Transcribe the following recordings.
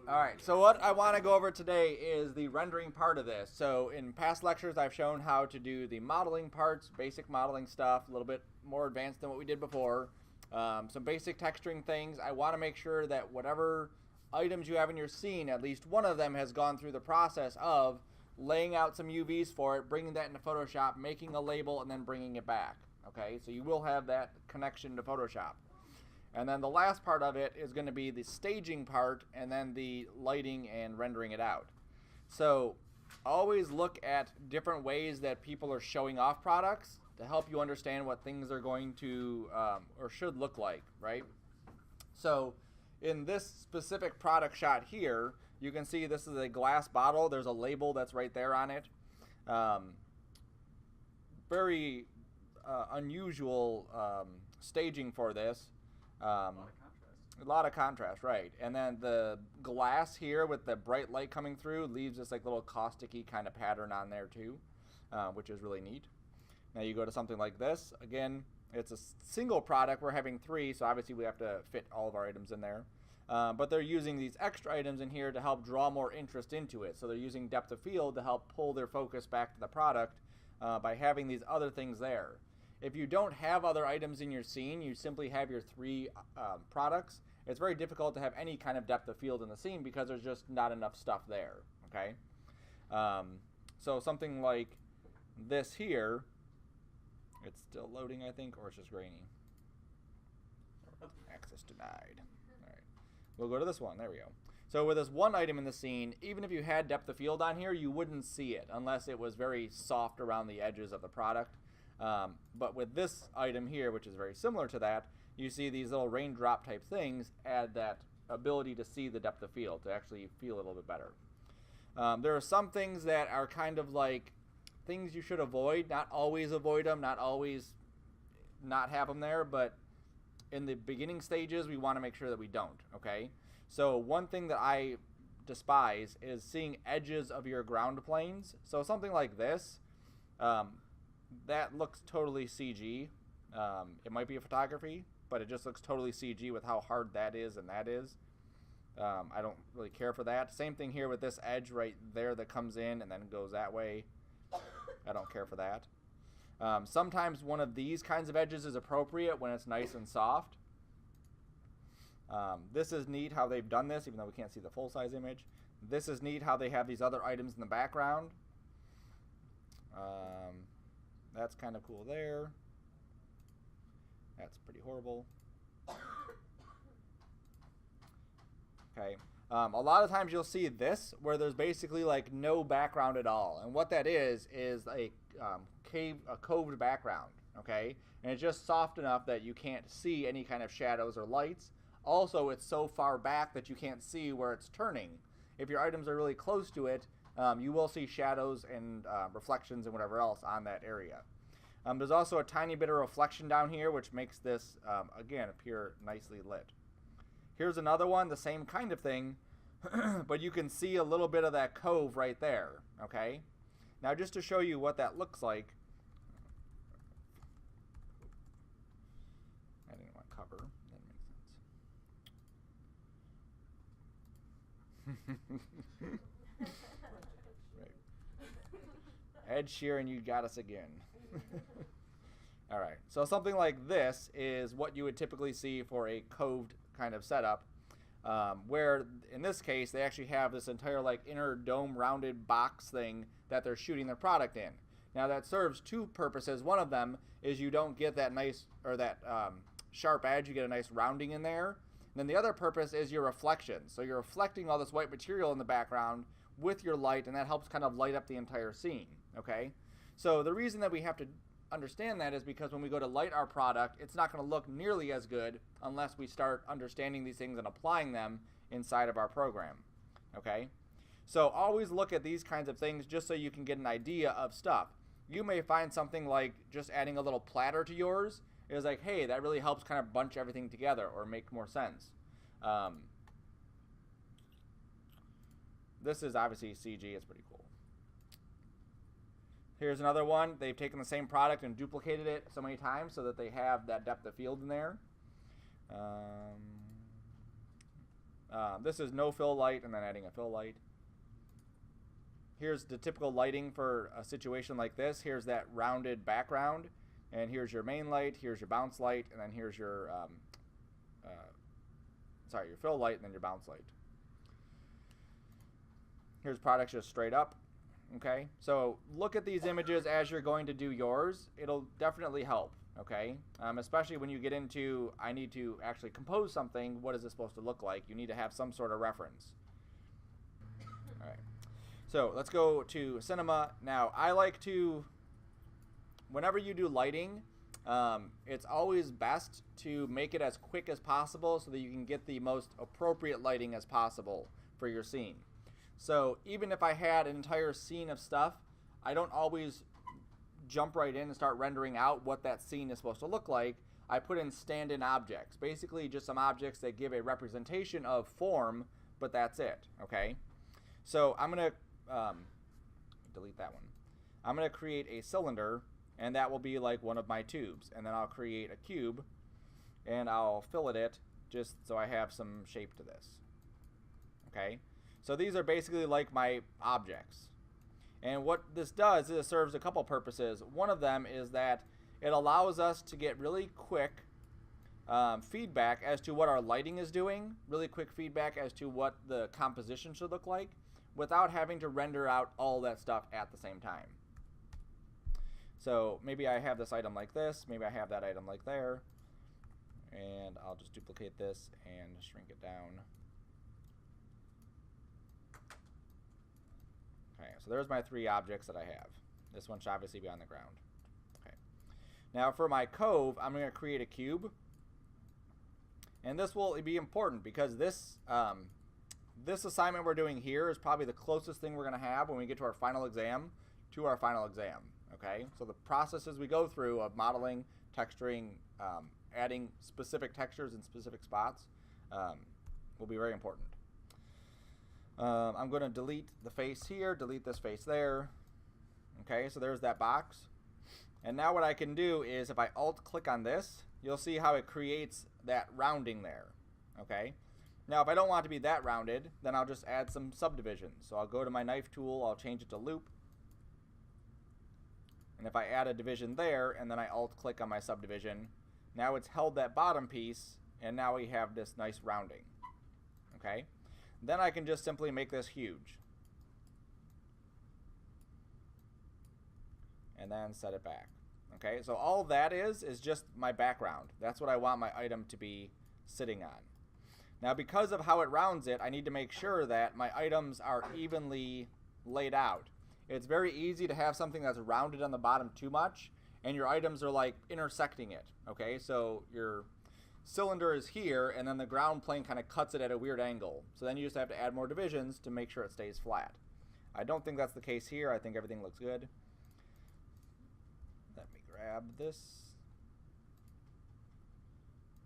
All right, so what I want to go over today is the rendering part of this. So in past lectures, I've shown how to do the modeling parts, basic modeling stuff, a little bit more advanced than what we did before. Some basic texturing things. I want to make sure that whatever items you have in your scene, at least one of them has gone through the process of laying out some UVs for it, bringing that into Photoshop, making a label, and then bringing it back. Okay, so you will have that connection to Photoshop. And then the last part of it is going to be the staging part and then the lighting and rendering it out. So always look at different ways that people are showing off products to help you understand what things are going to or should look like, right? So in this specific product shot here, you can see this is a glass bottle. There's a label that's right there on it. Very unusual staging for this. A lot of contrast, right? And then the glass here with the bright light coming through leaves this like little caustic-y kind of pattern on there too, which is really neat. Now you go to something like this. Again, it's a single product. We're having 3, so obviously we have to fit all of our items in there. But they're using these extra items in here to help draw more interest into it. So they're using depth of field to help pull their focus back to the product by having these other things there. If you don't have other items in your scene, you simply have your 3 products, it's very difficult to have any kind of depth of field in the scene because there's just not enough stuff there, okay? So something like this here, it's still loading, I think, or it's just grainy. Access denied. All right, we'll go to this one. There we go. So with this one item in the scene, even if you had depth of field on here, you wouldn't see it unless it was very soft around the edges of the product. But with this item here, which is very similar to that, you see these little raindrop type things add that ability to see the depth of field, to actually feel a little bit better. There are some things that are kind of like things you should avoid. Not always avoid them, not always not have them there, but in the beginning stages, we want to make sure that we don't, okay? So one thing that I despise is seeing edges of your ground planes. So something like this, that looks totally CG. It might be a photography, but it just looks totally CG with how hard that is and that is. I don't really care for that. Same thing here with this edge right there that comes in and then goes that way. I don't care for that. Sometimes one of these kinds of edges is appropriate when it's nice and soft. This is neat how they've done this, even though we can't see the full-size image. This is neat how they have these other items in the background. That's kind of cool there. That's pretty horrible. Okay. A lot of times you'll see this where there's basically like no background at all. And what that is a coved background, okay? And it's just soft enough that you can't see any kind of shadows or lights. Also, it's so far back that you can't see where it's turning. If your items are really close to it, you will see shadows and reflections and whatever else on that area. There's also a tiny bit of reflection down here, which makes this, again, appear nicely lit. Here's another one, the same kind of thing, but you can see a little bit of that cove right there, okay? Now, just to show you what that looks like, I didn't want to cover. That makes sense. Right. Ed Sheeran, you got us again. All right, so something like this is what you would typically see for a coved kind of setup, where in this case they actually have this entire like inner dome rounded box thing that they're shooting their product in. Now that serves 2 purposes. One of them is you don't get that nice or that sharp edge, you get a nice rounding in there. And then the other purpose is your reflection. So you're reflecting all this white material in the background with your light, and that helps kind of light up the entire scene, okay? So the reason that we have to understand that is because when we go to light our product, it's not going to look nearly as good unless we start understanding these things and applying them inside of our program, okay? So always look at these kinds of things just so you can get an idea of stuff. You may find something like just adding a little platter to yours is like, hey, that really helps kind of bunch everything together or make more sense. This is obviously CG. It's pretty cool. Here's another one. They've taken the same product and duplicated it so many times so that they have that depth of field in there. This is no fill light and then adding a fill light. Here's the typical lighting for a situation like this. Here's that rounded background, and here's your main light, here's your bounce light, and then here's your your fill light and then your bounce light. Here's products just straight up. Okay, so look at these images as you're going to do yours. It'll definitely help. Okay, especially when you get into, I need to actually compose something. What is this supposed to look like? You need to have some sort of reference. All right, so let's go to cinema. Now, I like to, whenever you do lighting, it's always best to make it as quick as possible so that you can get the most appropriate lighting as possible for your scene. So even if I had an entire scene of stuff, I don't always jump right in and start rendering out what that scene is supposed to look like. I put in stand-in objects, basically just some objects that give a representation of form, but that's it. Okay, so I'm gonna delete that one. I'm gonna create a cylinder, and that will be like one of my tubes, and then I'll create a cube and I'll fillet it just so I have some shape to this. Okay, so these are basically like my objects. And what this does is it serves a couple purposes. One of them is that it allows us to get really quick feedback as to what our lighting is doing, really quick feedback as to what the composition should look like, without having to render out all that stuff at the same time. So maybe I have this item like this, maybe I have that item like there, and I'll just duplicate this and shrink it down. Okay, so there's my three objects that I have. This one should obviously be on the ground. Okay. Now for my cove, I'm going to create a cube. And this will be important because this assignment we're doing here is probably the closest thing we're going to have when we get to our final exam Okay, so the processes we go through of modeling, texturing, adding specific textures in specific spots will be very important. I'm going to delete the face here, delete this face there. Okay, so there's that box. And now what I can do is if I alt-click on this, you'll see how it creates that rounding there. Okay, now if I don't want it to be that rounded, then I'll just add some subdivisions. So I'll go to my knife tool, I'll change it to loop. And if I add a division there, and then I alt-click on my subdivision, now it's held that bottom piece, and now we have this nice rounding. Okay? Then I can just simply make this huge. And then set it back. Okay, so all that is just my background. That's what I want my item to be sitting on. Now because of how it rounds it, I need to make sure that my items are evenly laid out. It's very easy to have something that's rounded on the bottom too much, and your items are like intersecting it. Okay, so your cylinder is here, and then the ground plane kind of cuts it at a weird angle. So then you just have to add more divisions to make sure it stays flat. I don't think that's the case here. I think everything looks good. Let me grab this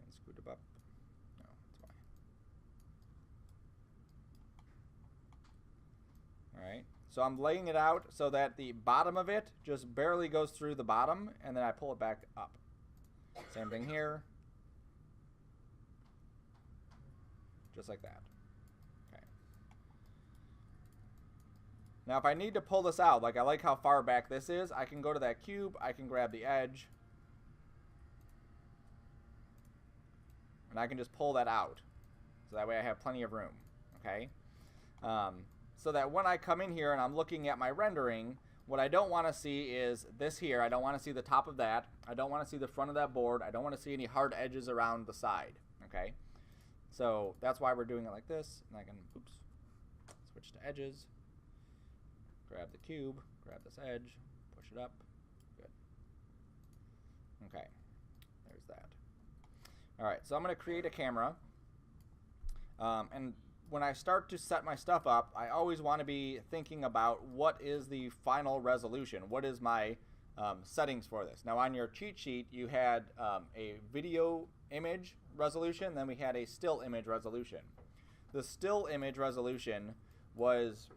and scoot it up. No, that's fine. All right. So I'm laying it out so that the bottom of it just barely goes through the bottom, and then I pull it back up. Same thing here. Just like that. Okay. Now if I need to pull this out, like I like how far back this is, I can go to that cube, I can grab the edge, and I can just pull that out. So that way I have plenty of room. Okay? So that when I come in here and I'm looking at my rendering, what I don't want to see is this here. I don't want to see the top of that. I don't want to see the front of that board. I don't want to see any hard edges around the side. Okay? So that's why we're doing it like this. And I can, oops, switch to edges, grab the cube, grab this edge, push it up. Good. Okay, there's that. All right, so I'm going to create a camera. And when I start to set my stuff up, I always want to be thinking about what is the final resolution. What is my settings for this? Now on your cheat sheet, you had a video image resolution, then we had a still image resolution. The still image resolution was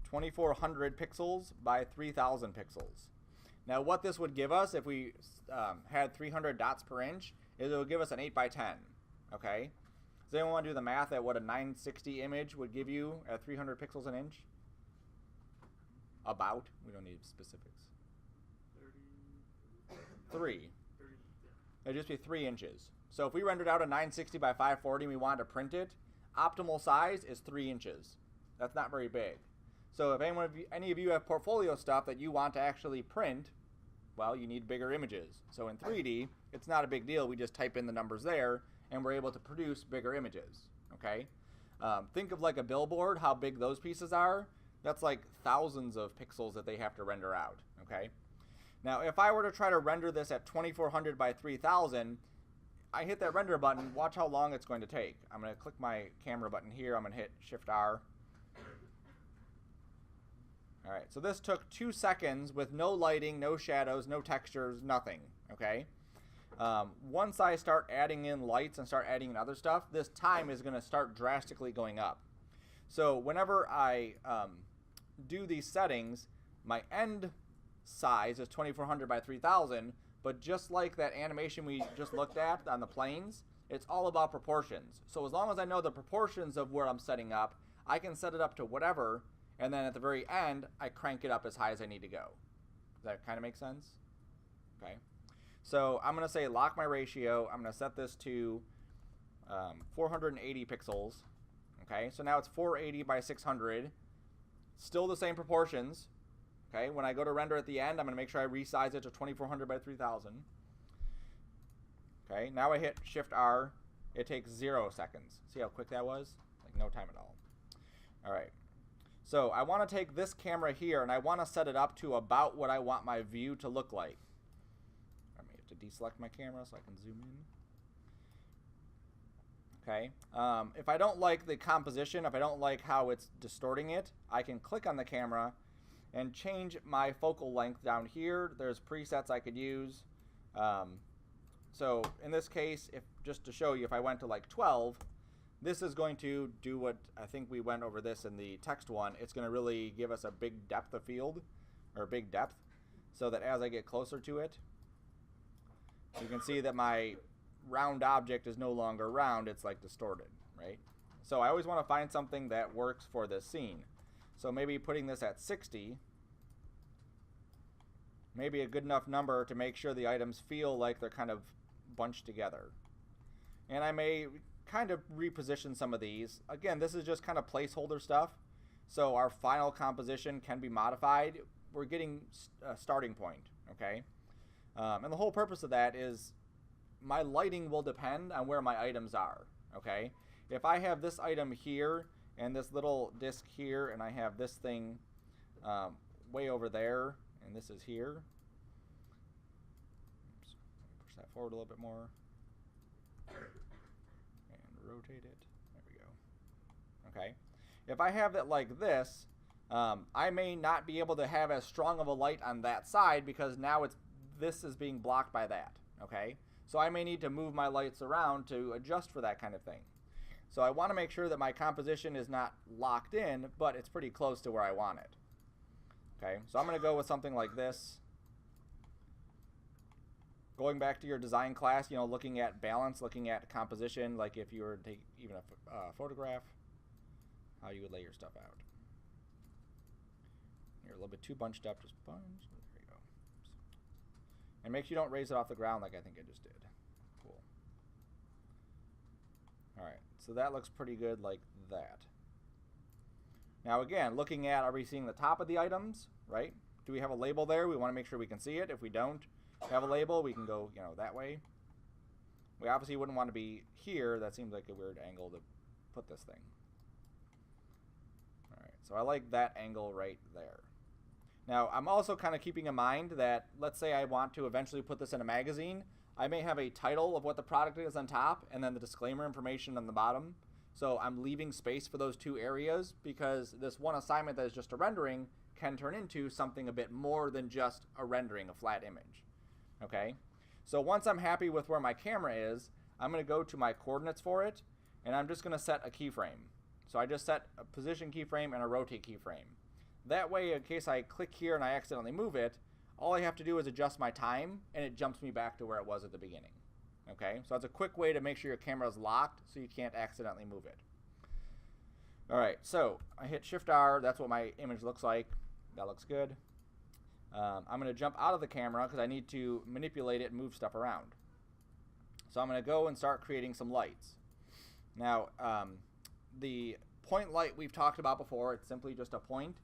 2400 pixels by 3000 pixels. Now what this would give us if we had 300 dots per inch is it would give us an 8 by 10. okay? Does anyone want to do the math at what a 960 image would give you at 300 pixels an inch? About. We don't need specifics. 3. It'd just be 3 inches. So if we rendered out a 960 by 540 and we wanted to print it, optimal size is 3 inches. That's not very big. So if any of you have portfolio stuff that you want to actually print, well, you need bigger images. So in 3D, it's not a big deal. We just type in the numbers there, and we're able to produce bigger images, okay? Think of like a billboard, how big those pieces are. That's like thousands of pixels that they have to render out, okay? Now, if I were to try to render this at 2400 by 3000, I hit that render button, watch how long it's going to take. I'm going to click my camera button here. I'm going to hit Shift-R. All right, so this took 2 seconds with no lighting, no shadows, no textures, nothing, okay? Once I start adding in lights and start adding in other stuff, this time is going to start drastically going up. So whenever I do these settings, my end size is 2400 by 3000, but just like that animation we just looked at on the planes, it's all about proportions. So as long as I know the proportions of where I'm setting up, I can set it up to whatever, and then at the very end, I crank it up as high as I need to go. Does that kind of make sense? Okay. So I'm going to say lock my ratio. I'm going to set this to 480 pixels. Okay, so now it's 480 by 600. Still the same proportions. Okay, when I go to render at the end, I'm going to make sure I resize it to 2400 by 3000. Okay, now I hit Shift-R. It takes 0 seconds. See how quick that was? Like no time at all. All right. So I want to take this camera here, and I want to set it up to about what I want my view to look like. I may have to deselect my camera so I can zoom in. Okay. If I don't like the composition, if I don't like how it's distorting it, I can click on the camera and change my focal length down here. There's presets I could use. So in this case, if just to show you, if I went to like 12, this is going to do what I think we went over this in the text one. It's going to really give us a big depth of field, or big depth, so that as I get closer to it, you can see that my round object is no longer round, it's like distorted, right? So I always want to find something that works for this scene. So maybe putting this at 60 may be a good enough number to make sure the items feel like they're kind of bunched together. And I may kind of reposition some of these. Again, this is just kind of placeholder stuff, so our final composition can be modified. We're getting a starting point, okay? And the whole purpose of that is my lighting will depend on where my items are, okay? If I have this item here and this little disc here, and I have this thing way over there, and this is here. Oops, push that forward a little bit more. And rotate it. There we go. Okay. If I have it like this, I may not be able to have as strong of a light on that side because now this is being blocked by that, okay? So I may need to move my lights around to adjust for that kind of thing. So I want to make sure that my composition is not locked in, but it's pretty close to where I want it. Okay, so I'm going to go with something like this. Going back to your design class, you know, looking at balance, looking at composition, like if you were to take even a photograph, how you would lay your stuff out. You're a little bit too bunched up, just bunch. There you go. And make sure you don't raise it off the ground like I think I just did. Cool. All right, so that looks pretty good like that. Now again, looking at, are we seeing the top of the items, right? Do we have a label there? We want to make sure we can see it. If we don't have a label, we can go, you know, that way. We obviously wouldn't want to be here. That seems like a weird angle to put this thing. All right, so I like that angle right there. Now, I'm also kind of keeping in mind that, let's say I want to eventually put this in a magazine. I may have a title of what the product is on top and then the disclaimer information on the bottom. So I'm leaving space for those two areas because this one assignment that is just a rendering can turn into something a bit more than just a rendering, a flat image. Okay? So once I'm happy with where my camera is, I'm going to go to my coordinates for it, and I'm just going to set a keyframe. So I just set a position keyframe and a rotate keyframe. That way, in case I click here and I accidentally move it, all I have to do is adjust my time, and it jumps me back to where it was at the beginning. Okay, so that's a quick way to make sure your camera is locked so you can't accidentally move it. All right, so I hit Shift R. That's what my image looks like. That looks good. I'm going to jump out of the camera because I need to manipulate it and move stuff around. So I'm going to go and start creating some lights. Now, the point light we've talked about before, it's simply just a point.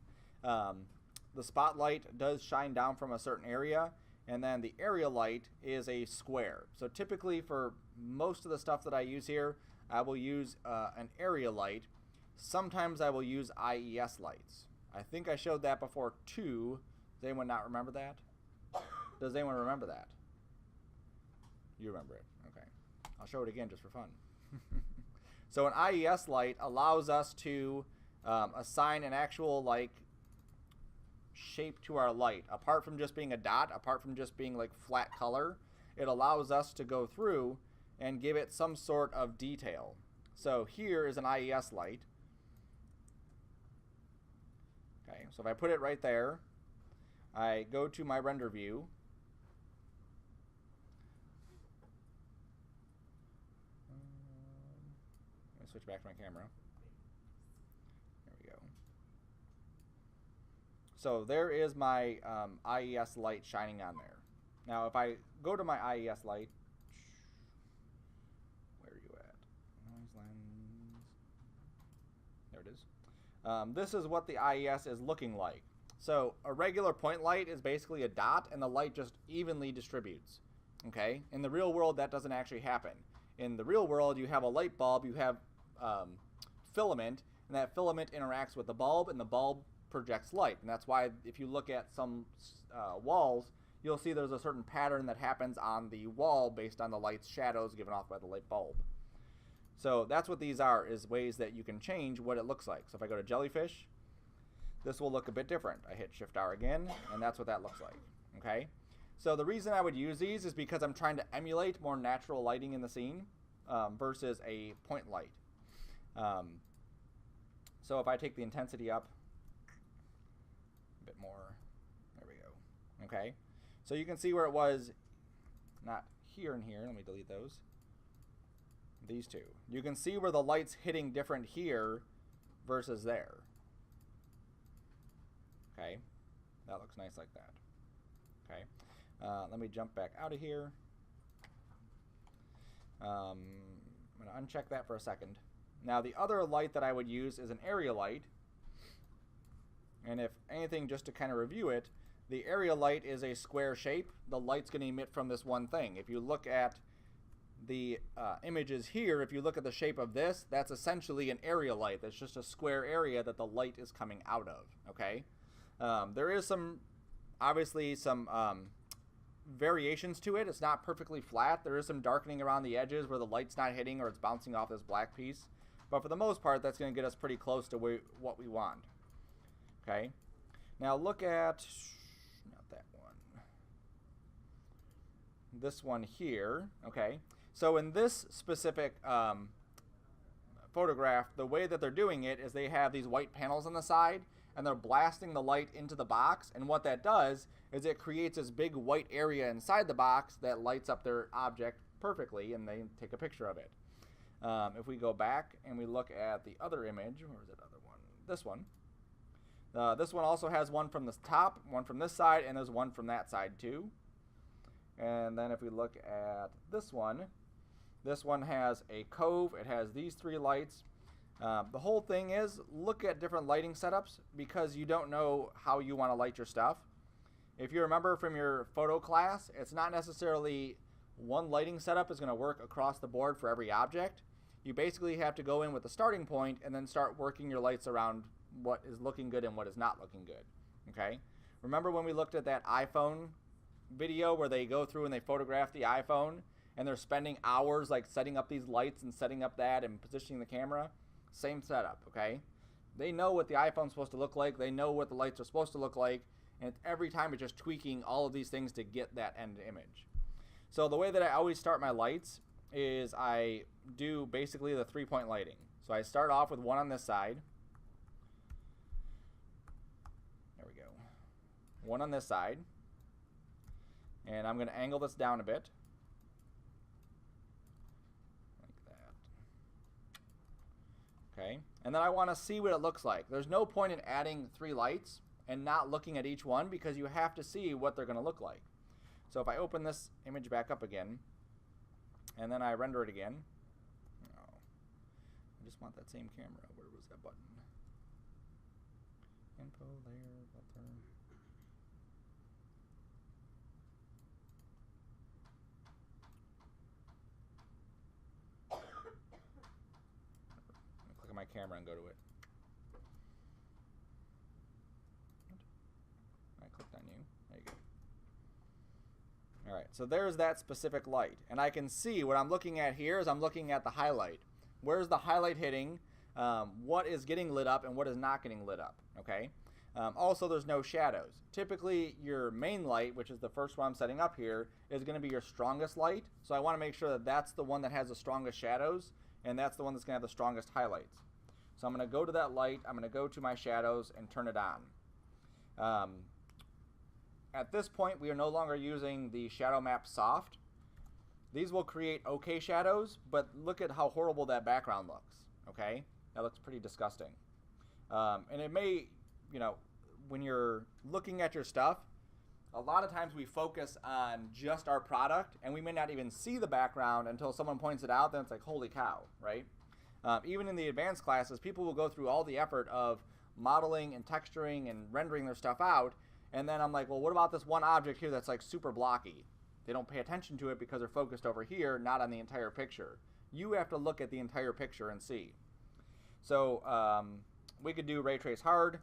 The spotlight does shine down from a certain area, and then the area light is a square. So typically for most of the stuff that I use here, I will use an area light. Sometimes I will use IES lights. I think I showed that before too. Does anyone not remember that? Does anyone remember that? You remember it. Okay. I'll show it again just for fun. So an IES light allows us to assign an actual like shape to our light. Apart from just being a dot, apart from just being like flat color, it allows us to go through and give it some sort of detail. So here is an IES light. Okay, so if I put it right there, I go to my render view. Let me switch back to my camera. There we go. So there is my IES light shining on there. Now if I go to my IES light, where are you at? Noise lens. There it is. This is what the IES is looking like. So a regular point light is basically a dot, and the light just evenly distributes. Okay? In the real world, that doesn't actually happen. In the real world, you have a light bulb, you have filament, and that filament interacts with the bulb, and the bulb projects light. And that's why if you look at some walls, you'll see there's a certain pattern that happens on the wall based on the light's shadows given off by the light bulb. So that's what these are, is ways that you can change what it looks like. So if I go to jellyfish, this will look a bit different. I hit Shift R again, and that's what that looks like. Okay? So the reason I would use these is because I'm trying to emulate more natural lighting in the scene versus a point light. So if I take the intensity up a bit more, there we go. Okay? So you can see where it was, not here and here. Let me delete those. These two. You can see where the light's hitting different here versus there. Okay, that looks nice like that. Okay, let me jump back out of here. I'm going to uncheck that for a second. Now the other light that I would use is an area light. And if anything, just to kind of review it, the area light is a square shape. The light's going to emit from this one thing. If you look at the images here, if you look at the shape of this, that's essentially an area light. That's just a square area that the light is coming out of. Okay. There is obviously some variations to it. It's not perfectly flat. There is some darkening around the edges where the light's not hitting or it's bouncing off this black piece. But for the most part, that's going to get us pretty close to what we want. Okay. Now look at, not that one, this one here. Okay. So in this specific photograph, the way that they're doing it is they have these white panels on the side, and they're blasting the light into the box, and what that does is it creates this big white area inside the box that lights up their object perfectly, and they take a picture of it. If we go back and we look at the other image, where was that other one? This one. This one also has one from the top, one from this side, and there's one from that side too. And then if we look at this one has a cove. It has these three lights. The whole thing is, look at different lighting setups because you don't know how you want to light your stuff. If you remember from your photo class, it's not necessarily one lighting setup is going to work across the board for every object. You basically have to go in with the starting point and then start working your lights around what is looking good and what is not looking good. Okay? Remember when we looked at that iPhone video where they go through and they photograph the iPhone and they're spending hours like setting up these lights and setting up that and positioning the camera? Same setup, okay? They know what the iPhone's supposed to look like. They know what the lights are supposed to look like. And every time it's just tweaking all of these things to get that end image. So the way that I always start my lights is I do basically the 3-point lighting. So I start off with one on this side. There we go. One on this side. And I'm going to angle this down a bit. Okay, and then I want to see what it looks like. There's no point in adding 3 lights and not looking at each one because you have to see what they're going to look like. So if I open this image back up again, and then I render it again, no, I just want that same camera. Where was that button? Info, layer, filter. Click on my camera and go to it. I clicked on you. There you go. All right, so there's that specific light. And I can see what I'm looking at here is I'm looking at the highlight. Where's the highlight hitting? What is getting lit up and what is not getting lit up, okay? Also, there's no shadows. Typically, your main light, which is the first one I'm setting up here, is going to be your strongest light. So I want to make sure that that's the one that has the strongest shadows, and that's the one that's going to have the strongest highlights. So I'm going to go to that light, I'm going to go to my shadows and turn it on. At this point, we are no longer using the shadow map soft. These will create okay shadows, but look at how horrible that background looks, okay? That looks pretty disgusting. And it may, you know, when you're looking at your stuff, a lot of times we focus on just our product, and we may not even see the background until someone points it out, then it's like, holy cow, right? Even in the advanced classes, people will go through all the effort of modeling and texturing and rendering their stuff out, and then I'm like, well, what about this one object here that's like super blocky? They don't pay attention to it because they're focused over here, not on the entire picture. You have to look at the entire picture and see. So we could do ray trace hard.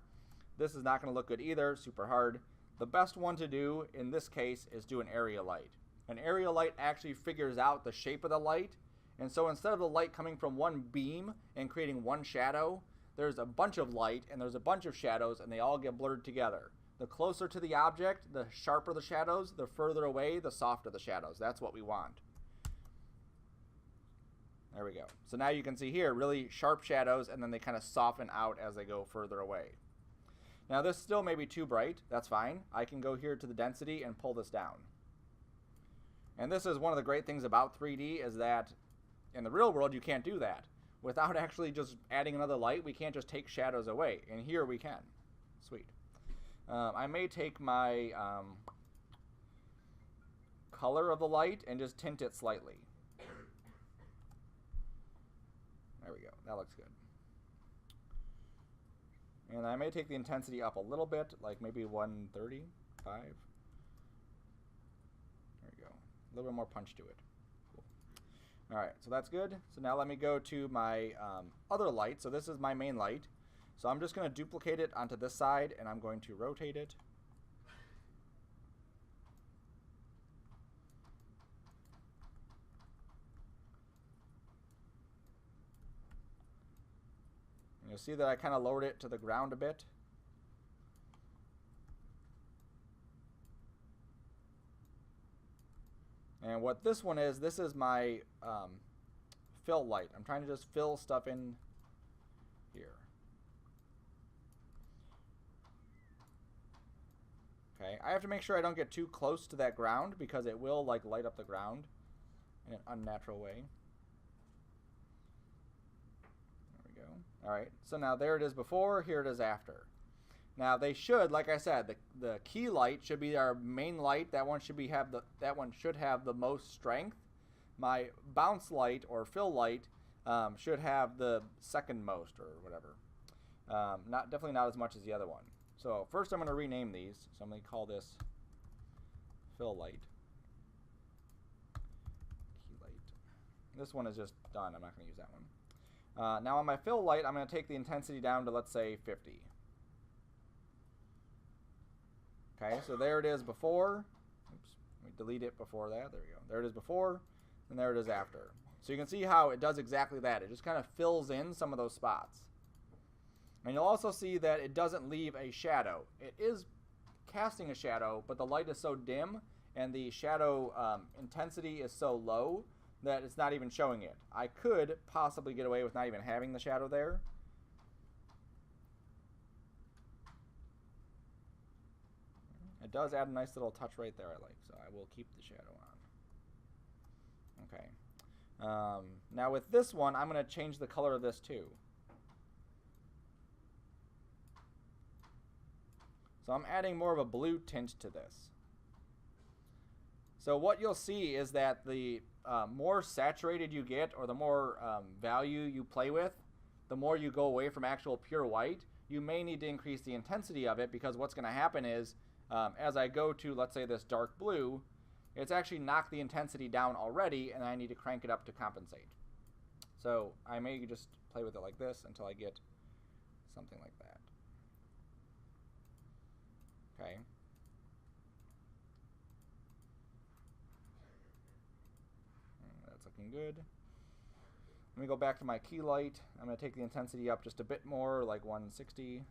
This is not going to look good either, super hard. The best one to do in this case is do an area light. An area light actually figures out the shape of the light, and so instead of the light coming from one beam and creating one shadow, there's a bunch of light and there's a bunch of shadows, and they all get blurred together. The closer to the object, the sharper the shadows. The further away, the softer the shadows. That's what we want. There we go. So now you can see here really sharp shadows, and then they kind of soften out as they go further away. Now this still may be too bright. That's fine. I can go here to the density and pull this down. And this is one of the great things about 3D is that in the real world you can't do that. Without actually just adding another light, we can't just take shadows away. And here we can. Sweet. I may take my color of the light and just tint it slightly. There we go. That looks good. And I may take the intensity up a little bit, like maybe 135. There we go. A little bit more punch to it. Cool. All right, so that's good. So now let me go to my other light. So this is my main light. So I'm just going to duplicate it onto this side, and I'm going to rotate it. And you'll see that I kind of lowered it to the ground a bit. And what this one is, this is my fill light. I'm trying to just fill stuff in here. Okay, I have to make sure I don't get too close to that ground because it will like light up the ground in an unnatural way. There we go. All right, so now there it is before, here it is after. Now they should, like I said, the key light should be our main light. That one should have the most strength. My bounce light or fill light should have the second most or whatever. Definitely not as much as the other one. So first I'm going to rename these. So I'm going to call this fill light. Key light. This one is just done. I'm not going to use that one. Now on my fill light, I'm going to take the intensity down to, let's say, 50. Okay, so there it is before. Oops, let me delete it before that. There we go. There it is before, and there it is after. So you can see how it does exactly that. It just kind of fills in some of those spots. And you'll also see that it doesn't leave a shadow. It is casting a shadow, but the light is so dim and the shadow intensity is so low that it's not even showing it. I could possibly get away with not even having the shadow there. It does add a nice little touch right there I like, so I will keep the shadow on. Okay. Now with this one, I'm going to change the color of this too. So I'm adding more of a blue tint to this. So what you'll see is that the more saturated you get, or the more value you play with, the more you go away from actual pure white. You may need to increase the intensity of it, because what's going to happen is as I go to, let's say, this dark blue, it's actually knocked the intensity down already, and I need to crank it up to compensate. So I may just play with it like this until I get something like that. Okay. That's looking good. Let me go back to my key light. I'm going to take the intensity up just a bit more, like 160.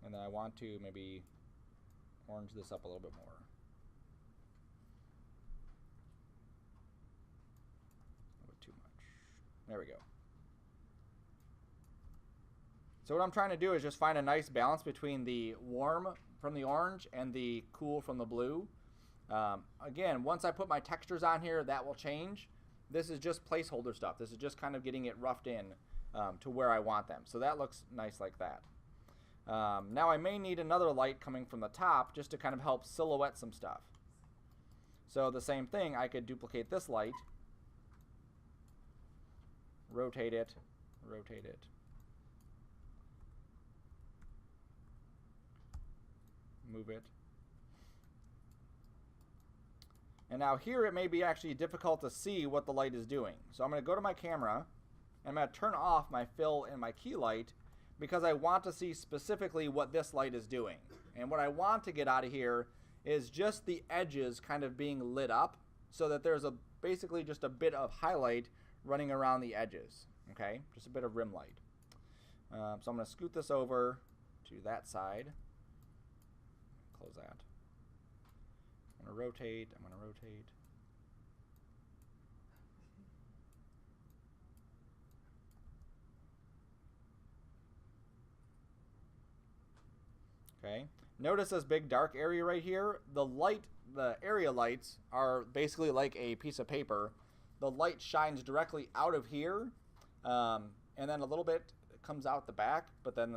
And then I want to maybe orange this up a little bit more. A little bit too much. There we go. So what I'm trying to do is just find a nice balance between the warm from the orange and the cool from the blue. Again, once I put my textures on here, that will change. This is just placeholder stuff. This is just kind of getting it roughed in to where I want them. So that looks nice like that. Now I may need another light coming from the top just to kind of help silhouette some stuff. So the same thing, I could duplicate this light, rotate it, move it. And now here it may be actually difficult to see what the light is doing. So I'm going to go to my camera, and I'm going to turn off my fill and my key light, because I want to see specifically what this light is doing. And what I want to get out of here is just the edges kind of being lit up, so that there's basically just a bit of highlight running around the edges. Okay, just a bit of rim light. So I'm going to scoot this over to that side. Close that. I'm going to rotate. Okay. Notice this big dark area right here. The area lights are basically like a piece of paper. The light shines directly out of here, and then a little bit comes out the back, but then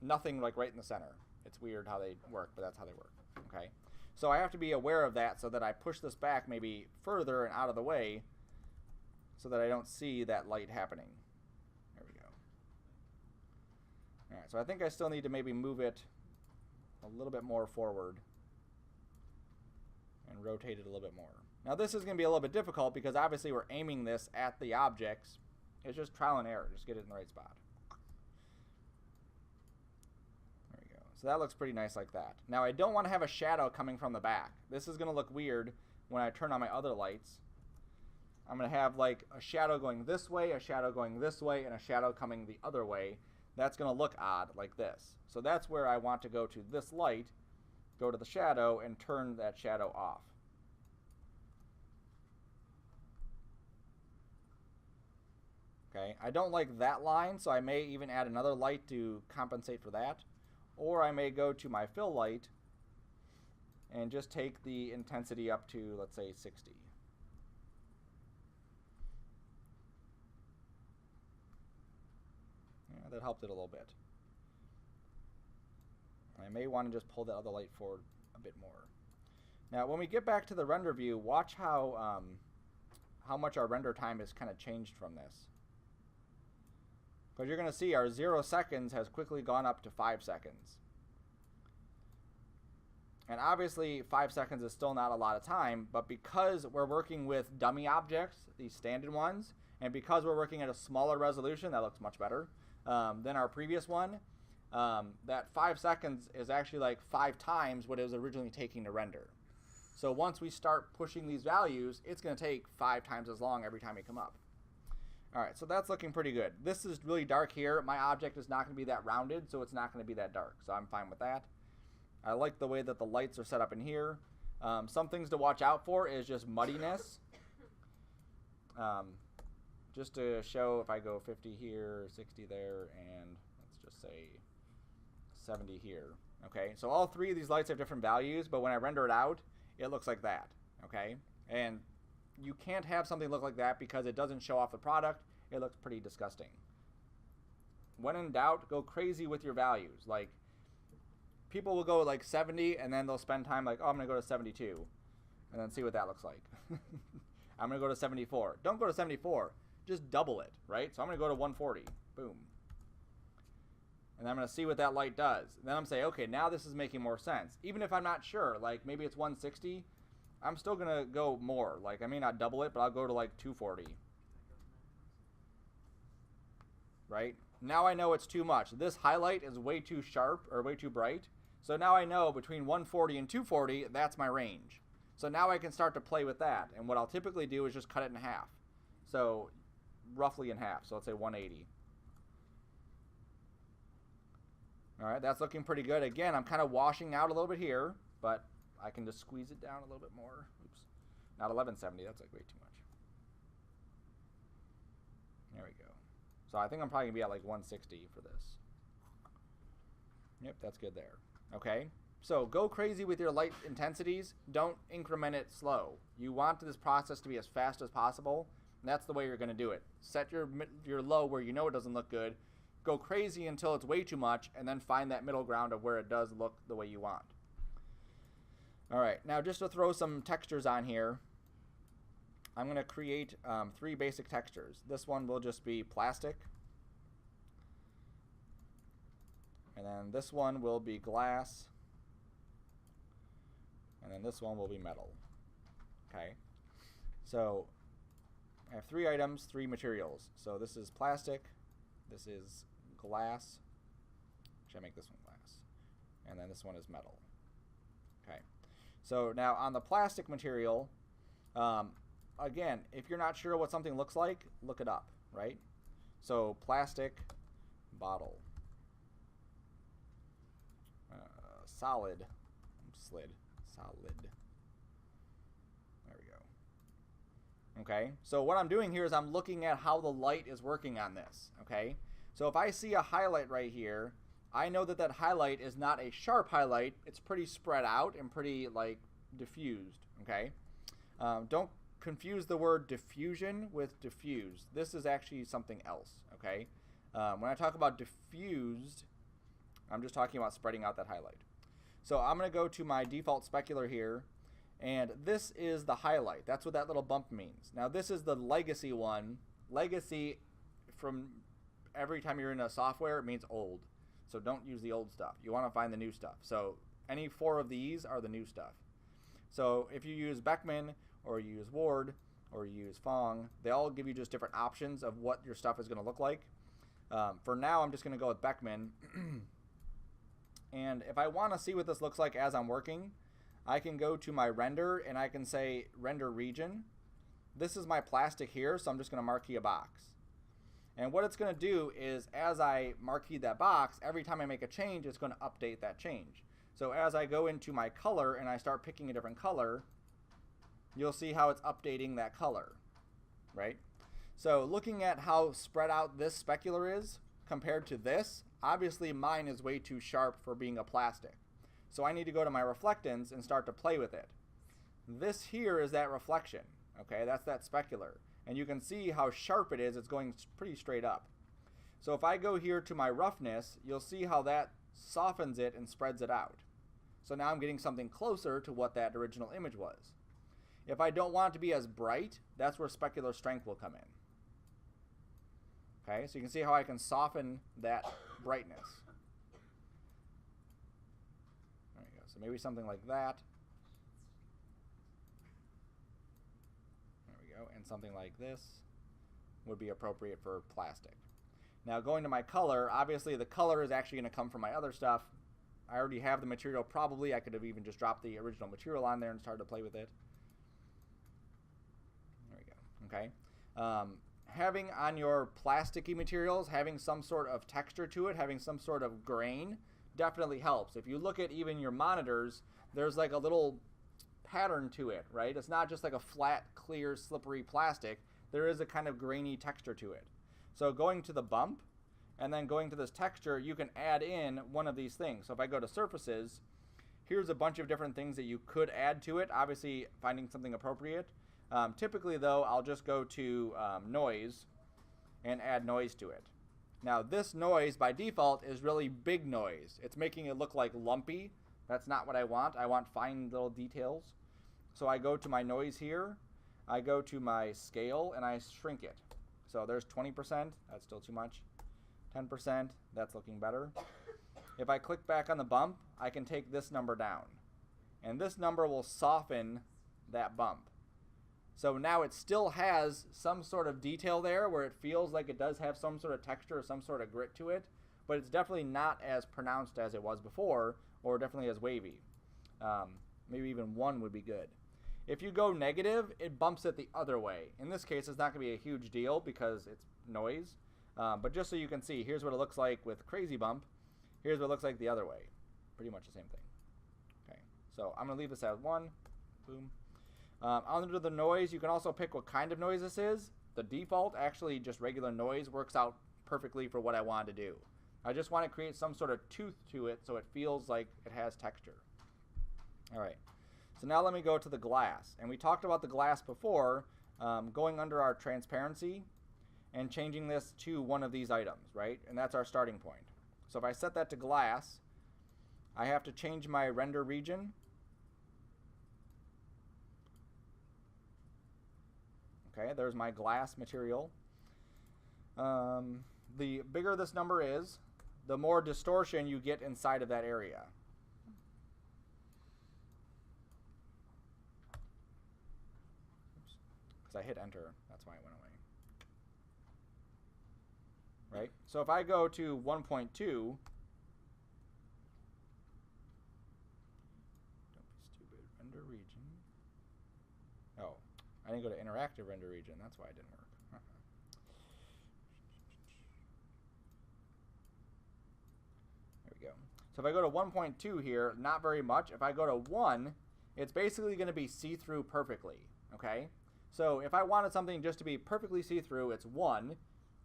nothing like right in the center. It's weird how they work, but that's how they work. Okay. So I have to be aware of that, so that I push this back maybe further and out of the way, so that I don't see that light happening. There we go. All right, so I think I still need to maybe move it a little bit more forward and rotate it a little bit more. Now this is going to be a little bit difficult, because obviously we're aiming this at the objects. It's just trial and error. Just get it in the right spot. So that looks pretty nice like that. Now I don't want to have a shadow coming from the back. This is going to look weird when I turn on my other lights. I'm going to have like a shadow going this way, a shadow going this way, and a shadow coming the other way. That's going to look odd like this. So that's where I want to go to this light, go to the shadow, and turn that shadow off. Okay, I don't like that line, so I may even add another light to compensate for that. Or I may go to my fill light and just take the intensity up to, let's say, 60. Yeah, that helped it a little bit. I may want to just pull that other light forward a bit more. Now, when we get back to the render view, watch how much our render time has kind of changed from this. Because you're going to see our 0 seconds has quickly gone up to 5 seconds. And obviously 5 seconds is still not a lot of time, but because we're working with dummy objects, these standard ones, and because we're working at a smaller resolution, that looks much better than our previous one, that 5 seconds is actually like 5 times what it was originally taking to render. So once we start pushing these values, it's going to take 5 times as long every time we come up. Alright, so that's looking pretty good. This is really dark here. My object is not going to be that rounded, so it's not going to be that dark. So I'm fine with that. I like the way that the lights are set up in here. Some things to watch out for is just muddiness. Just to show, if I go 50 here, 60 there, and let's just say 70 here. Okay, so all 3 of these lights have different values, but when I render it out, it looks like that. Okay, and you can't have something look like that because it doesn't show off the product. It looks pretty disgusting. when in doubt, go crazy with your values. Like, people will go like 70 and then they'll spend time like, oh, I'm going to go to 72 and then see what that looks like. I'm going to go to 74. Don't go to 74. Just double it, right? So I'm going to go to 140. Boom. And I'm going to see what that light does. And then I'm saying, okay, now this is making more sense. Even if I'm not sure, like maybe it's 160, I'm still going to go more. Like, I may not double it, but I'll go to like 240. Right? Now I know it's too much. This highlight is way too sharp or way too bright. So now I know between 140 and 240, that's my range. So now I can start to play with that. And what I'll typically do is just cut it in half. So roughly in half. So let's say 180. All right, that's looking pretty good. Again, I'm kind of washing out a little bit here, but I can just squeeze it down a little bit more. Oops. Not 1170. That's like way too much. There we go. So I think I'm probably going to be at like 160 for this. Yep, that's good there. Okay, so go crazy with your light intensities. Don't increment it slow. You want this process to be as fast as possible, and that's the way you're going to do it. Set your low where you know it doesn't look good. Go crazy until it's way too much, and then find that middle ground of where it does look the way you want. All right, now just to throw some textures on here, I'm going to create 3 basic textures. This one will just be plastic. And then this one will be glass. And then this one will be metal. Okay. So I have 3 items, 3 materials. So this is plastic. This is glass. Should I make this one glass? And then this one is metal. Okay. So now on the plastic material, again, if you're not sure what something looks like, look it up, right? So plastic bottle. Solid. Solid. There we go. Okay, so what I'm doing here is I'm looking at how the light is working on this, okay? So if I see a highlight right here, I know that that highlight is not a sharp highlight. It's pretty spread out and pretty, like, diffused, okay? Don't confuse the word diffusion with diffused. This is actually something else, okay? When I talk about diffused, I'm just talking about spreading out that highlight. So I'm going to go to my default specular here, and this is the highlight. That's what that little bump means. Now this is the legacy one. Legacy, from every time you're in a software, it means old. So don't use the old stuff. You want to find the new stuff. So any 4 of these are the new stuff. So if you use Beckman, or you use Ward, or you use Fong, they all give you just different options of what your stuff is going to look like. For now, I'm just going to go with Beckman. And if I want to see what this looks like as I'm working, I can go to my render and I can say render region. This is my plastic here, so I'm just going to marquee a box. And what it's going to do is as I marquee that box, every time I make a change, it's going to update that change. So as I go into my color and I start picking a different color, you'll see how it's updating that color, right? So looking at how spread out this specular is compared to this, obviously mine is way too sharp for being a plastic. So I need to go to my reflectance and start to play with it. This here is that reflection, okay? That's that specular. And you can see how sharp it is. It's going pretty straight up. So if I go here to my roughness, you'll see how that softens it and spreads it out. So now I'm getting something closer to what that original image was. If I don't want it to be as bright, that's where specular strength will come in. Okay, so you can see how I can soften that brightness. There you go. So maybe something like that. There we go. And something like this would be appropriate for plastic. Now going to my color, obviously the color is actually going to come from my other stuff. I already have the material probably. I could have even just dropped the original material on there and started to play with it. There we go. Okay. Having on your plasticky materials, having some sort of texture to it, having some sort of grain, definitely helps. If you look at even your monitors, there's like a little pattern to it, right? It's not just like a flat, clear, slippery plastic. There is a kind of grainy texture to it. So going to the bump and then going to this texture, you can add in one of these things. So if I go to surfaces, here's a bunch of different things that you could add to it, obviously finding something appropriate. Typically though, I'll just go to noise and add noise to it. Now this noise by default is really big noise. It's making it look like lumpy. That's not what I want. I want fine little details. So I go to my noise here, I go to my scale, and I shrink it. So there's 20%, that's still too much. 10%, that's looking better. If I click back on the bump, I can take this number down. And this number will soften that bump. So now it still has some sort of detail there where it feels like it does have some sort of texture or some sort of grit to it, but it's definitely not as pronounced as it was before, or definitely as wavy. Maybe even 1 would be good. If you go negative, it bumps it the other way. In this case, it's not going to be a huge deal because it's noise. But just so you can see, here's what it looks like with crazy bump. Here's what it looks like the other way. Pretty much the same thing. Okay, so I'm going to leave this as 1. Boom. Under the noise, you can also pick what kind of noise this is. The default, actually just regular noise, works out perfectly for what I want to do. I just want to create some sort of tooth to it so it feels like it has texture. All right, so now let me go to the glass. And we talked about the glass before, going under our transparency and changing this to one of these items, right? And that's our starting point. So if I set that to glass, I have to change my render region. Okay, there's my glass material. The bigger this number is, the more distortion you get inside of that area. Because I hit enter, that's why it went away. Right? So if I go to 1.2, don't be stupid, render region. Oh. I didn't go to interactive render region. That's why it didn't work. There we go. So if I go to 1.2 here, not very much. If I go to 1, it's basically going to be see-through perfectly. Okay? So if I wanted something just to be perfectly see-through, it's 1.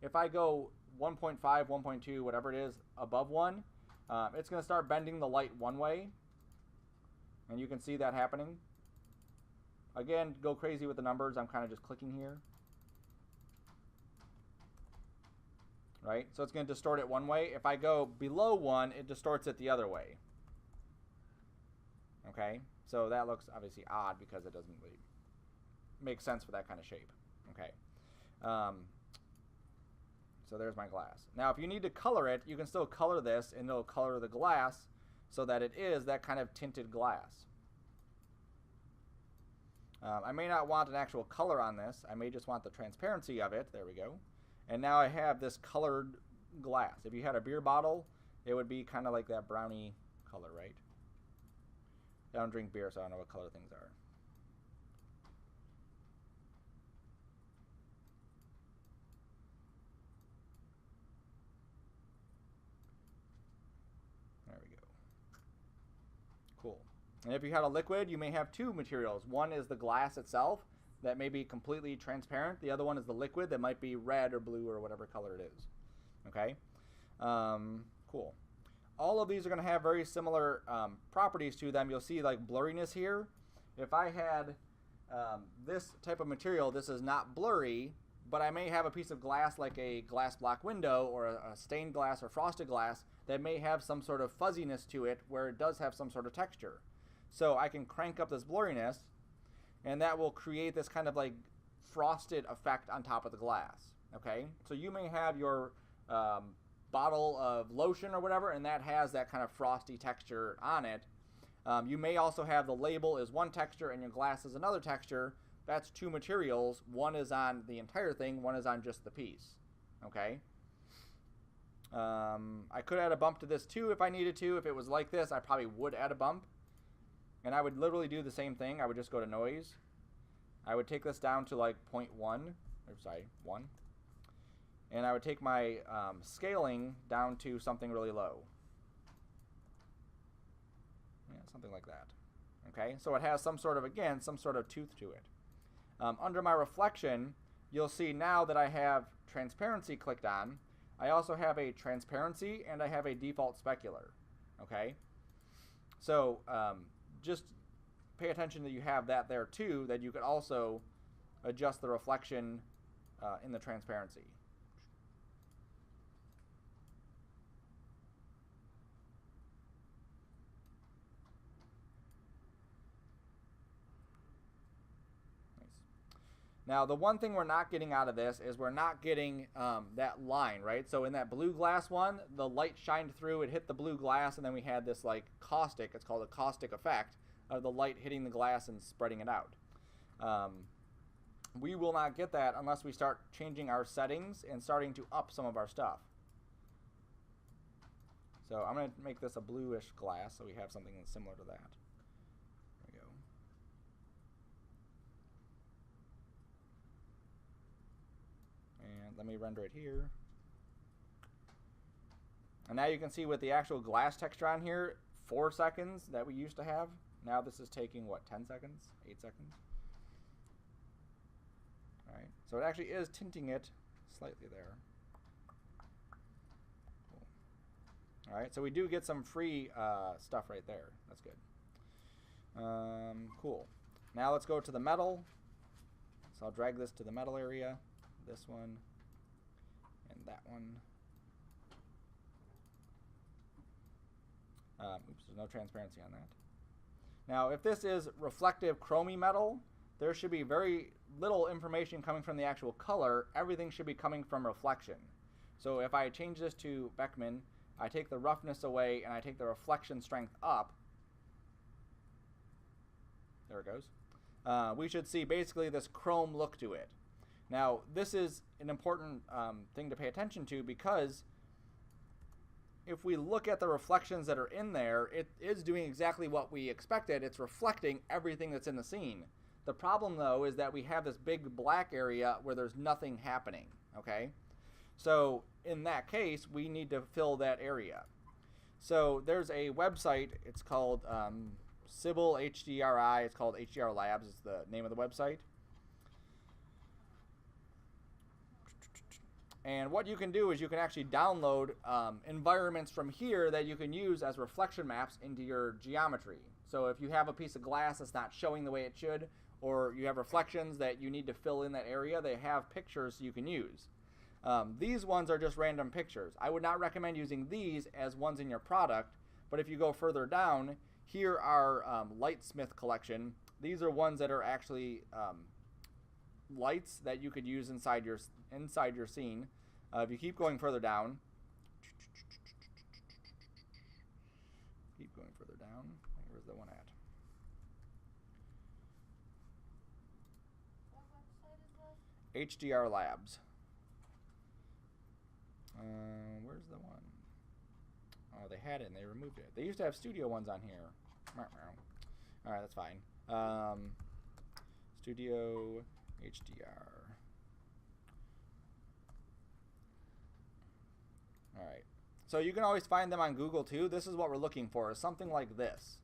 If I go 1.5, 1.2, whatever it is, above 1, it's going to start bending the light one way. And you can see that happening. Again, go crazy with the numbers. I'm kind of just clicking here. Right? So it's going to distort it one way. If I go below 1, it distorts it the other way. Okay? So that looks obviously odd because it doesn't really make sense for that kind of shape. Okay. So there's my glass. Now, if you need to color it, you can still color this, and it'll color the glass so that it is that kind of tinted glass. I may not want an actual color on this. I may just want the transparency of it. There we go. And now I have this colored glass. If you had a beer bottle, it would be kind of like that brownie color, right? I don't drink beer, so I don't know what color things are. There we go. Cool. And if you had a liquid, you may have 2 materials. One is the glass itself that may be completely transparent. The other one is the liquid that might be red or blue or whatever color it is. Okay? Cool. All of these are going to have very similar properties to them. You'll see like blurriness here. If I had this type of material, this is not blurry, but I may have a piece of glass like a glass block window or a stained glass or frosted glass that may have some sort of fuzziness to it where it does have some sort of texture. So I can crank up this blurriness, and that will create this kind of like frosted effect on top of the glass. Okay, so you may have your bottle of lotion or whatever, and that has that kind of frosty texture on it. You may also have the label is one texture and your glass is another texture. That's 2 materials. One is on the entire thing, one is on just the piece. Okay. I could add a bump to this too if I needed to. If it was like this, I probably would add a bump. And I would literally do the same thing. I would just go to noise. I would take this down to like 0.1, or sorry, 1. And I would take my scaling down to something really low. Yeah, something like that. Okay, so it has some sort of, again, some sort of tooth to it. Under my reflection, you'll see now that I have transparency clicked on. I also have a transparency and I have a default specular. Okay, so just pay attention that you have that there too, that you could also adjust the reflection in the transparency. Now, the one thing we're not getting out of this is we're not getting that line, right? So in that blue glass one, the light shined through, it hit the blue glass, and then we had this like caustic, it's called a caustic effect, of the light hitting the glass and spreading it out. We will not get that unless we start changing our settings and starting to up some of our stuff. So I'm going to make this a bluish glass so we have something similar to that. There we go. And let me render it here. And now you can see with the actual glass texture on here, 4 seconds that we used to have. Now this is taking, what, 10 seconds? 8 seconds? All right. So it actually is tinting it slightly there. Cool. All right. So we do get some free stuff right there. That's good. Cool. Now let's go to the metal. So I'll drag this to the metal area. This one and that one. Oops, there's no transparency on that. Now, if this is reflective chromy metal, there should be very little information coming from the actual color. Everything should be coming from reflection. So if I change this to Beckman, I take the roughness away and I take the reflection strength up. There it goes. We should see basically this chrome look to it. Now, this is an important thing to pay attention to, because if we look at the reflections that are in there, it is doing exactly what we expected. It's reflecting everything that's in the scene. The problem, though, is that we have this big black area where there's nothing happening, okay? So in that case, we need to fill that area. So there's a website. It's called Sybil HDRI. It's called HDR Labs is the name of the website. And what you can do is you can actually download environments from here that you can use as reflection maps into your geometry. So if you have a piece of glass that's not showing the way it should, or you have reflections that you need to fill in that area, they have pictures you can use. These ones are just random pictures. I would not recommend using these as ones in your product, but if you go further down, here are Lightsmith collection. These are ones that are actually lights that you could use inside your scene. If you keep going further down, where's the one at? What website is this? HDR Labs. Where's the one? Oh, they had it and they removed it. They used to have studio ones on here. All right, that's fine. Studio HDR. All right. So you can always find them on Google too. This is what we're looking for, is something like this.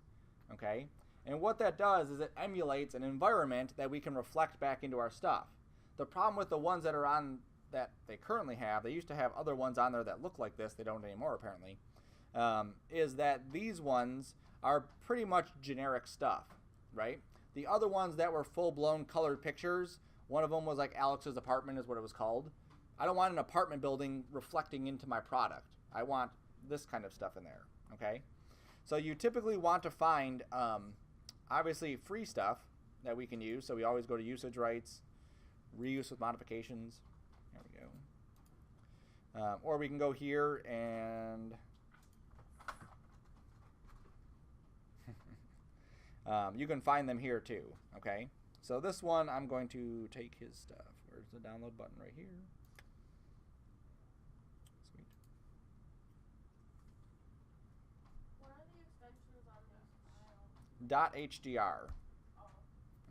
Okay? And what that does is it emulates an environment that we can reflect back into our stuff. The problem with the ones that are on that they currently have, they used to have other ones on there that look like this, they don't anymore apparently, is that these ones are pretty much generic stuff, right? The other ones that were full-blown colored pictures, one of them was like Alex's apartment is what it was called. I don't want an apartment building reflecting into my product. I want this kind of stuff in there, okay? So you typically want to find, obviously, free stuff that we can use. So we always go to usage rights, reuse with modifications. There we go. Or we can go here and you can find them here too, okay? So this one, I'm going to take his stuff. Where's the download button? Right here. Sweet. What are the extensions on this file? .hdr. Oh.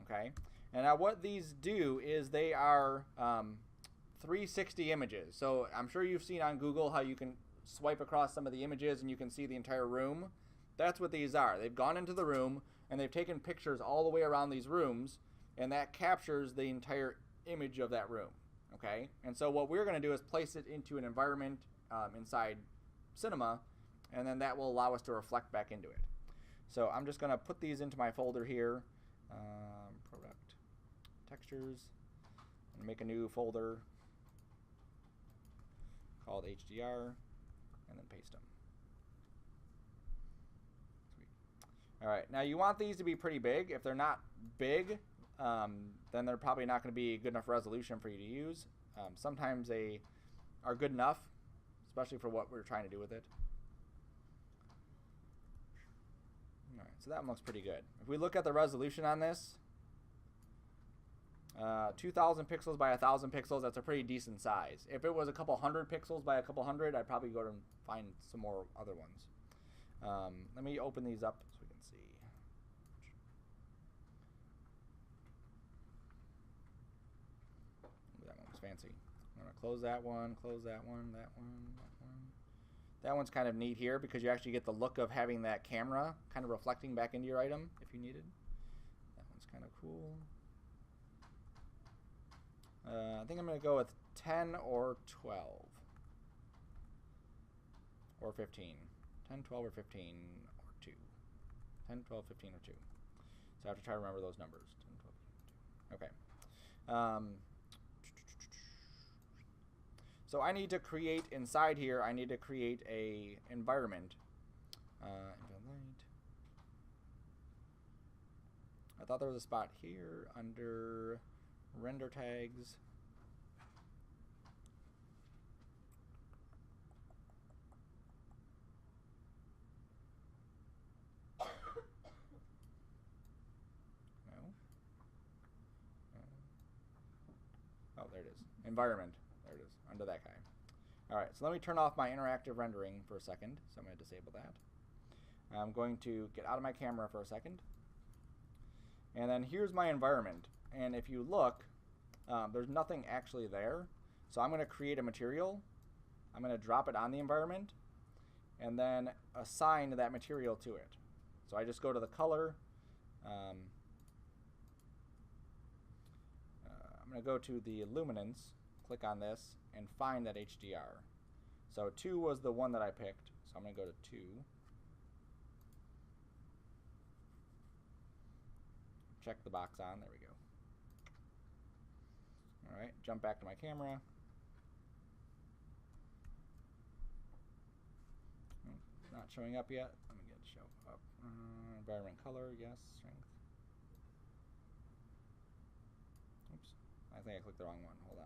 Okay? And now what these do is they are 360 images. So I'm sure you've seen on Google how you can swipe across some of the images and you can see the entire room. That's what these are. They've gone into the room and they've taken pictures all the way around these rooms, and that captures the entire image of that room. Okay? And so what we're going to do is place it into an environment inside Cinema, and then that will allow us to reflect back into it. So I'm just going to put these into my folder here. Product, textures, and make a new folder called HDR, and then paste them. Sweet. All right, now you want these to be pretty big. If they're not big, then they're probably not going to be good enough resolution for you to use. Sometimes they are good enough, especially for what we're trying to do with it. All right, so that one looks pretty good. If we look at the resolution on this, 2,000 pixels by 1,000 pixels, that's a pretty decent size. If it was a couple hundred pixels by a couple hundred, I'd probably go and find some more other ones. Let me open these up so we can see. That one was fancy. I'm going to close that one, that one, that one, that one. That one's kind of neat here because you actually get the look of having that camera kind of reflecting back into your item if you needed. That one's kind of cool. I think I'm going to go with 10 or 12. Or 15. 10, 12, or 15, or 2. 10, 12, 15, or 2. So I have to try to remember those numbers. 10, 12, 15, 2. Okay. So I need to create, inside here, I need to create a environment. I thought there was a spot here under render tags. Oh, there it is. Environment. There it is. Under that guy. All right, so let me turn off my interactive rendering for a second. So I'm going to disable that. I'm going to get out of my camera for a second. And then here's my environment. And if you look, there's nothing actually there. So I'm going to create a material. I'm going to drop it on the environment and then assign that material to it. So I just go to the color. I'm going to go to the luminance, click on this, and find that HDR. So 2 was the one that I picked. So I'm going to go to 2. Check the box on. There we go. All right, jump back to my camera. Not showing up yet. Let me get it show up. Environment color, yes. Strength. Oops. I think I clicked the wrong one. Hold on.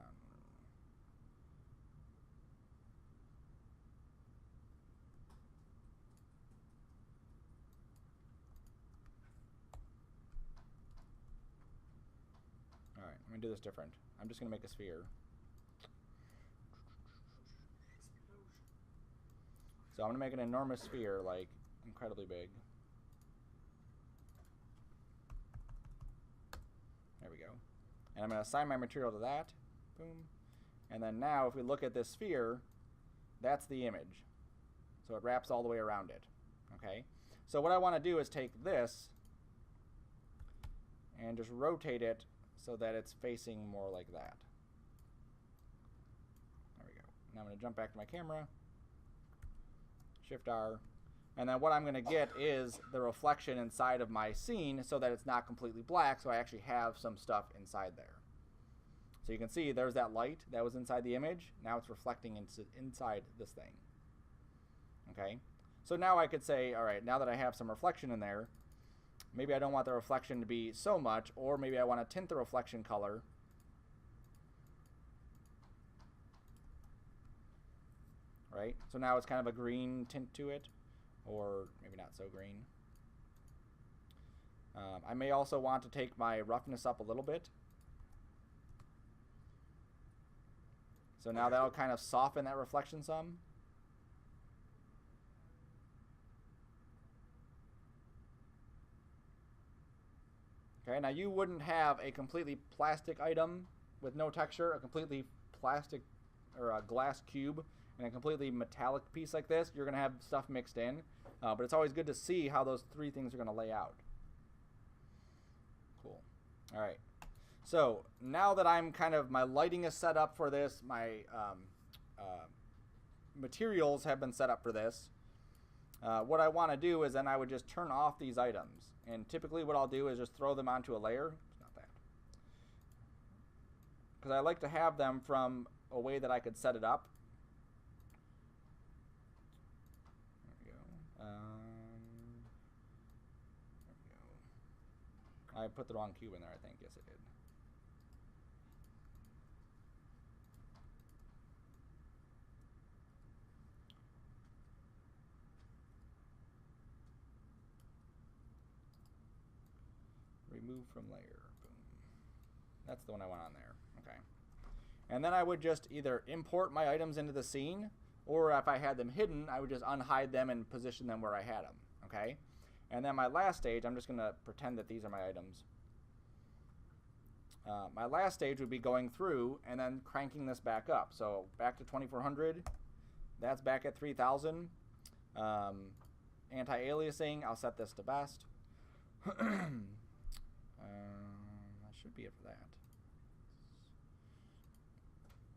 All right, I'm going to do this different. I'm just going to make a sphere. So I'm going to make an enormous sphere, like incredibly big. There we go. And I'm going to assign my material to that. Boom. And then now if we look at this sphere, that's the image. So it wraps all the way around it. Okay? So what I want to do is take this and just rotate it so that it's facing more like that. There we go. Now I'm going to jump back to my camera. Shift R. And then what I'm going to get is the reflection inside of my scene so that it's not completely black, so I actually have some stuff inside there. So you can see there's that light that was inside the image. Now it's reflecting inside this thing. Okay? So now I could say, all right, now that I have some reflection in there, maybe I don't want the reflection to be so much, or maybe I want to tint the reflection color. Right? So now it's kind of a green tint to it, or maybe not so green. I may also want to take my roughness up a little bit. So now that'll kind of soften that reflection some. Okay, now you wouldn't have a completely plastic item with no texture, a completely plastic or a glass cube, and a completely metallic piece like this. You're going to have stuff mixed in, but it's always good to see how those three things are going to lay out. Cool. All right. So now that I'm kind of, my lighting is set up for this, my materials have been set up for this, what I want to do is then I would just turn off these items. And typically what I'll do is just throw them onto a layer. Not that. Because I like to have them from a way that I could set it up. There we go. I put the wrong cube in there, I think. Yes, I did. Remove from layer. Boom. That's the one I want on there. Okay. And then I would just either import my items into the scene, or if I had them hidden, I would just unhide them and position them where I had them. Okay. And then my last stage, I'm just going to pretend that these are my items. My last stage would be going through and then cranking this back up. So back to 2400. That's back at 3000. Anti-aliasing, I'll set this to best. That should be it for that.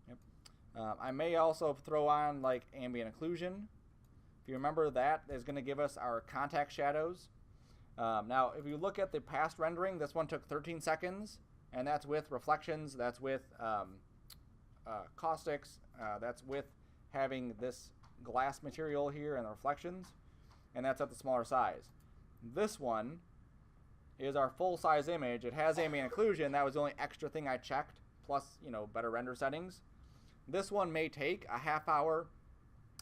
Yep. I may also throw on like ambient occlusion. If you remember, that is going to give us our contact shadows. Now, if you look at the past rendering, this one took 13 seconds, and that's with reflections, that's with caustics, that's with having this glass material here and the reflections, and that's at the smaller size. This one is our full-size image. It has ambient occlusion. That was the only extra thing I checked, plus, you know, better render settings. This one may take a half hour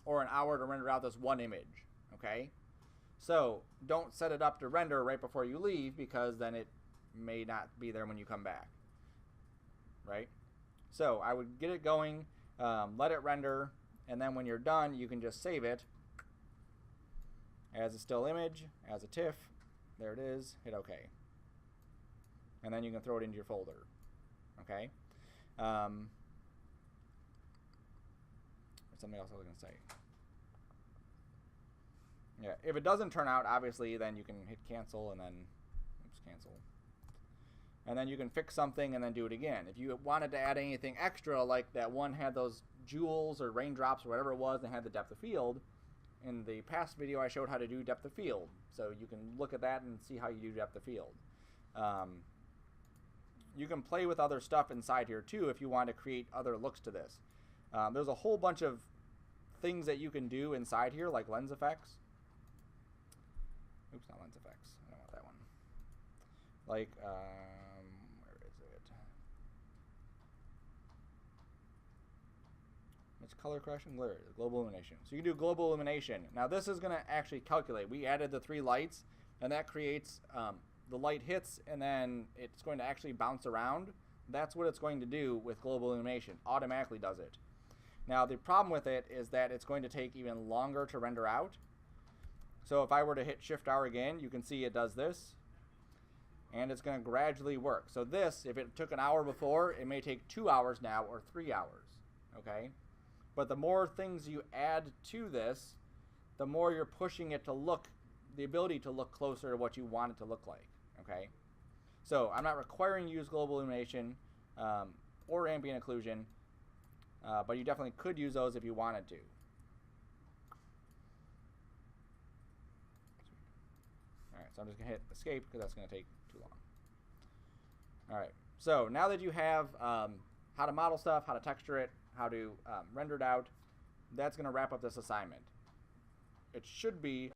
or an hour to render out this one image, okay? So don't set it up to render right before you leave, because then it may not be there when you come back, right? So I would get it going, let it render, and then when you're done, you can just save it as a still image, as a TIFF. There it is. Hit OK. And then you can throw it into your folder, okay? Something else I was going to say. Yeah, if it doesn't turn out, obviously, then you can hit cancel and then, oops, cancel. And then you can fix something and then do it again. If you wanted to add anything extra, like that one had those jewels or raindrops or whatever it was and had the depth of field, in the past video I showed how to do depth of field. So you can look at that and see how you do depth of field. You can play with other stuff inside here too if you want to create other looks to this. There's a whole bunch of things that you can do inside here, like lens effects. Oops, not lens effects. I don't want that one. Like, where is it? It's color correction, global illumination. So you can do global illumination. Now this is going to actually calculate. We added the 3 lights, and that creates the light hits, and then it's going to actually bounce around. That's what it's going to do with global illumination. Automatically does it. Now the problem with it is that it's going to take even longer to render out. So if I were to hit Shift R again, you can see it does this, and it's going to gradually work. So this, if it took an hour before, it may take 2 hours now or 3 hours, okay? But the more things you add to this, the more you're pushing it to look, the ability to look closer to what you want it to look like, okay? So I'm not requiring you to use global illumination or ambient occlusion, but you definitely could use those if you wanted to. Alright, so I'm just going to hit escape because that's going to take too long. Alright, so now that you have how to model stuff, how to texture it, how to render it out, that's going to wrap up this assignment. It should be